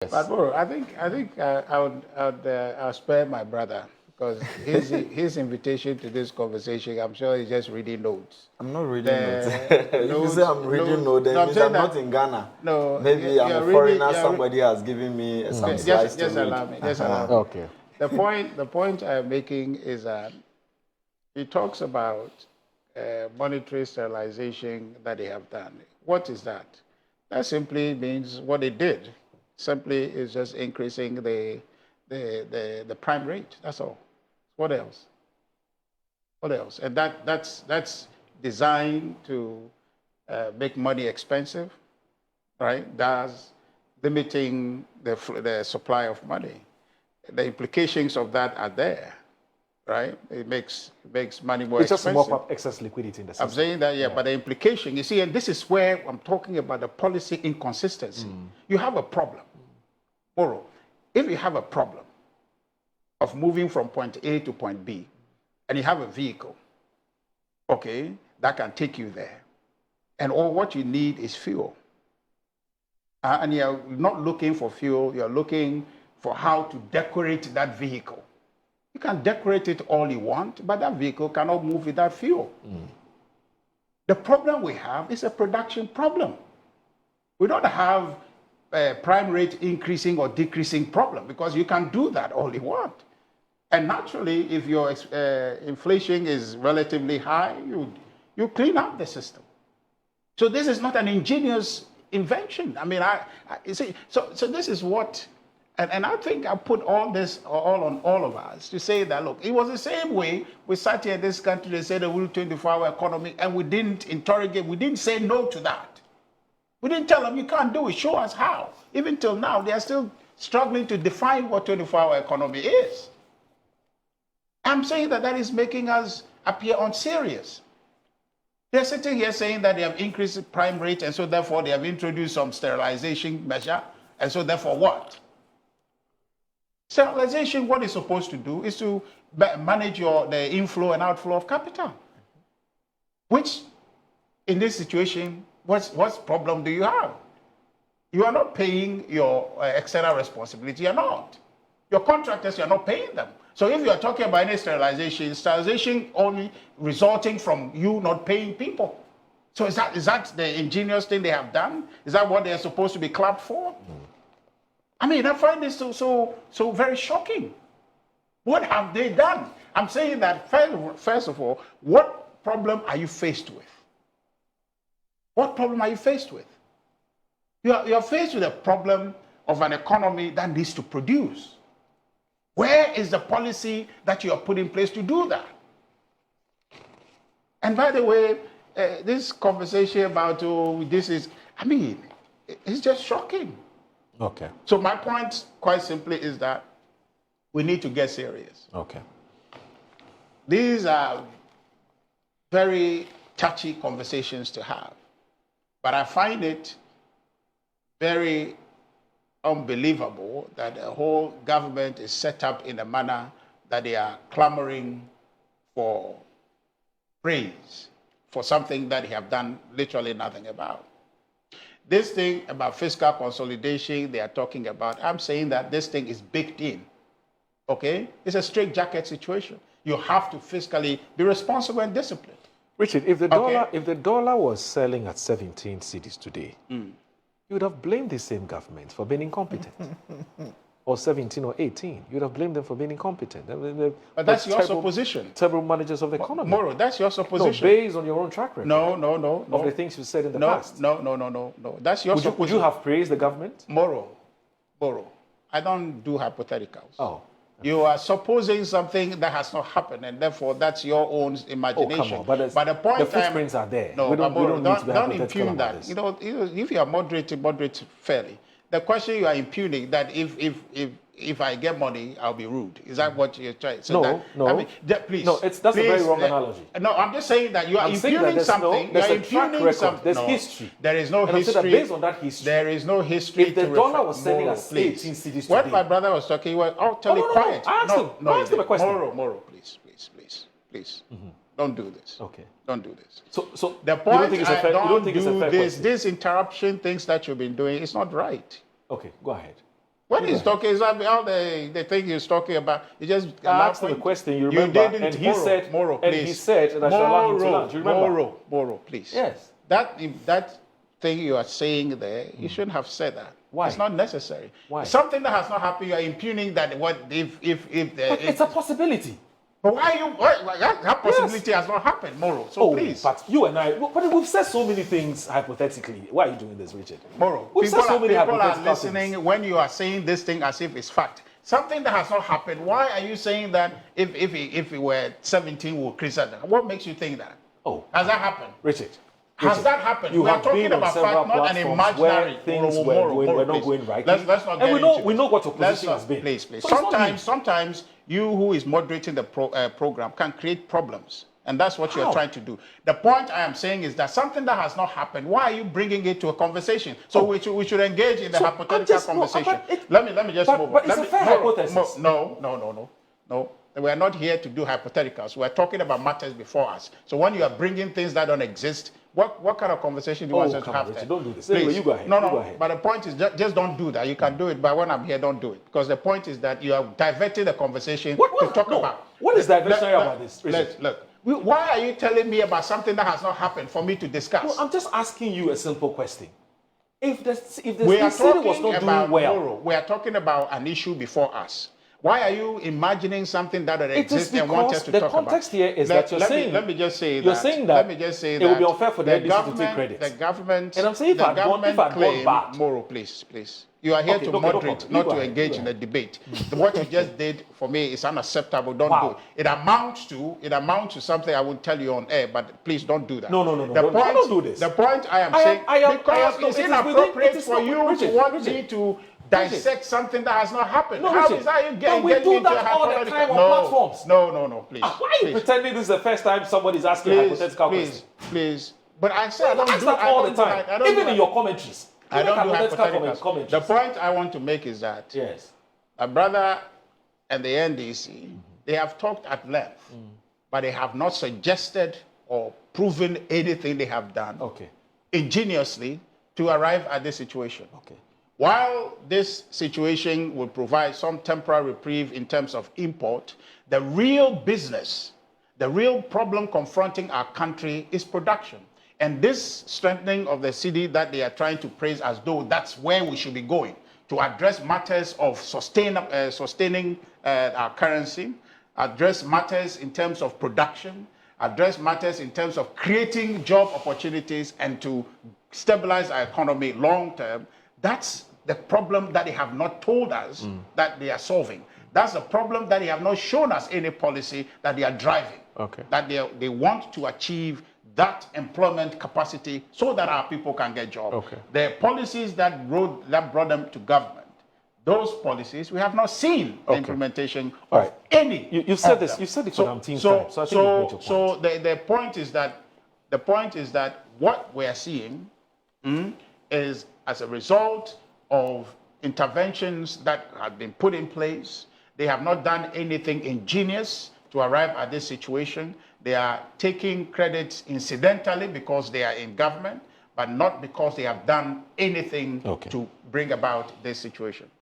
Yes. But Moro, I'll spare my brother because his invitation to this conversation, I'm sure he's just reading notes. I'm not reading notes. If you say I'm reading notes, then no, it means I'm not in Ghana. No, maybe I'm a foreigner. Somebody has given me some slice to just read. allow me. Just allow me. Okay. The point I'm making is that he talks about monetary sterilization that they have done. What is that? That simply means what they did. Simply is just increasing the prime rate. That's all. What else? What else? And that's designed to make money expensive, right? That's limiting the supply of money. The implications of that are there, right? It makes money more It's just expensive. to mop up excess liquidity in the system. I'm saying that, yeah, but the implication, you see, and this is where I'm talking about the policy inconsistency. You have a problem. Moro, if you have a problem of moving from point A to point B, and you have a vehicle, okay, that can take you there, and all what you need is fuel, and you're not looking for fuel, you're looking for how to decorate that vehicle. You can decorate it all you want, but that vehicle cannot move without fuel. The problem we have is a production problem. We don't have a prime rate increasing or decreasing problem because you can do that all you want. And naturally, if your inflation is relatively high, you clean up the system. So this is not an ingenious invention. I mean, you see, so this is what, and I think I put all this all on all of us to say that, look, it was the same way we sat here in this country, they said the Rule 24-hour economy, and we didn't interrogate, we didn't say no to that. We didn't tell them you can't do it, show us how. Even till now, they are still struggling to define what 24-hour economy is. I'm saying that is making us appear unserious. They're sitting here saying that they have increased the prime rate, and so therefore they have introduced some sterilization measure, and so therefore what? Sterilization, what it's supposed to do is to manage the inflow and outflow of capital, which in this situation, what problem do you have? You are not paying your external responsibility, you're not. Your contractors, you're not paying them. So if you are talking about any sterilization only resulting from you not paying people. So is that the ingenious thing they have done? Is that what they're supposed to be clapped for? I mean, I find this so very shocking. What have they done? I'm saying that first of all, what problem are you faced with? What problem are you faced with? You're faced with a problem of an economy that needs to produce. Where is the policy that you have put in place to do that? And by the way, this conversation about this is, I mean, it's just shocking. Okay. So my point, quite simply, is that we need to get serious. Okay. These are very touchy conversations to have, but I find it very unbelievable that the whole government is set up in a manner that they are clamoring for praise for something that they have done literally nothing about. This thing about fiscal consolidation they are talking about, I'm saying that this thing is baked in, okay? It's a straitjacket situation. You have to fiscally be responsible and disciplined. Richard, if the dollar was selling at 17 cedis today, you would have blamed the same government for being incompetent. Or 17 or 18. You would have blamed them for being incompetent. But that's your supposition. Terrible managers of the economy. Moro, that's your supposition. No, based on your own track record. No. Of the things you said in the past. No. That's your supposition. Would you have praised the government? Moro, I don't do hypotheticals. Oh. You are supposing something that has not happened, and therefore that's your own imagination. Oh, come on. But the point the footprints are there. No, we don't need to be don't hypothetical impugn about that. this. You know, if you are moderate fairly. The question you are impugning that if I get money, I'll be rude. Is that what you're trying to say? No. I mean, please. No, that's a very wrong analogy. No, I'm just saying that you are impugning something. There's a track record. There's history. There is no and history. I'm saying that based on that history, there is no history. If the dollar was selling at 18 cedis today, when my brother was talking, he was utterly quiet. No, ask him a question. Moro, please. Don't do this. Okay. Don't do this. So the point, you don't think it's a fair, this interruption things that you've been doing, it's not right. Okay, go ahead. When he's talking, it's all the thing he's talking about. You just asked him a question. You remember? didn't. And he said, Moro, please. and he said that I shall allow him to lunch. You remember? Moro, please. Yes. That thing you are saying there, you shouldn't have said that. Why? It's not necessary. Why? Something that has not happened, you are impugning that. What if it's a possibility. But that possibility has not happened, Moro. So please. But you and I, but we've said so many things hypothetically. Why are you doing this, Richard? Moro, We've said so many people are hypothetical listening things. when you are saying this thing as if it's fact. Something that has not happened. Why are you saying that if it were 17 we'll criticize that? What makes you think that? Oh, Has that happened? Richard. Has that happened? You we are have talking been on about several fact, not an platforms imaginary where things Moro, were not please. going right. Let's not get and we into know it. what your position has been. Please. So it's not me. Sometimes you who is moderating the program can create problems. And that's what you're trying to do. The point I am saying is that something that has not happened, why are you bringing it to a conversation? So we should engage in the hypothetical conversation. Let me just move on. But it's a fair hypothesis. No. We are not here to do hypotheticals. We are talking about matters before us. So when you are bringing things that don't exist, what kind of conversation do you want us to have Richard, there? don't do this. Please. Anyway, you go ahead. No. Go ahead. But the point is, just don't do that. You can do it, but when I'm here, don't do it. Because the point is that you are diverting the conversation to talk about. What is diversionary about this, Richard? Look. Why are you telling me about something that has not happened for me to discuss? No, I'm just asking you a simple question. If the we are city was talking not about doing well, Moro. We are talking about an issue before us. Why are you imagining something that it exists is and want us because to the talk about? context here is that you're saying. Let me just say you're that. saying that. Let me just say it that would be unfair for the NDC to take credit. The government. And I'm saying if I'd gone bad. Moro, please. You are here to moderate, not to engage in a debate. What you just did for me is unacceptable. Don't do it. It amounts to something I would tell you on air, but please don't do that. No. Don't do this. The point I am saying, because it's inappropriate for you to want me to dissect something that has not happened. How is that you getting we do into that all the time on platforms. No, please. Why are you pretending this is the first time somebody's asking a hypothetical question? Please. But I say I don't do that all the time. Even in your commentaries. I don't do hypotheticals. The point I want to make is that my brother and the NDC, they have talked at length, but they have not suggested or proven anything they have done ingeniously to arrive at this situation. While this situation will provide some temporary reprieve in terms of import, the real business, the real problem confronting our country is production. And this strengthening of the cedi that they are trying to praise as though that's where we should be going to address matters of sustaining our currency, address matters in terms of production, address matters in terms of creating job opportunities and to stabilize our economy long term. That's the problem that they have not told us that they are solving. That's the problem that they have not shown us any policy that they are driving. That they want to achieve that employment capacity so that our people can get jobs. The policies that brought them to government, those policies, we have not seen the implementation of any. You've said this. You've said it for 19 times. So I think you've made your point. So the point is that what we are seeing is as a result of interventions that have been put in place. They have not done anything ingenious to arrive at this situation. They are taking credit incidentally because they are in government, but not because they have done anything to bring about this situation.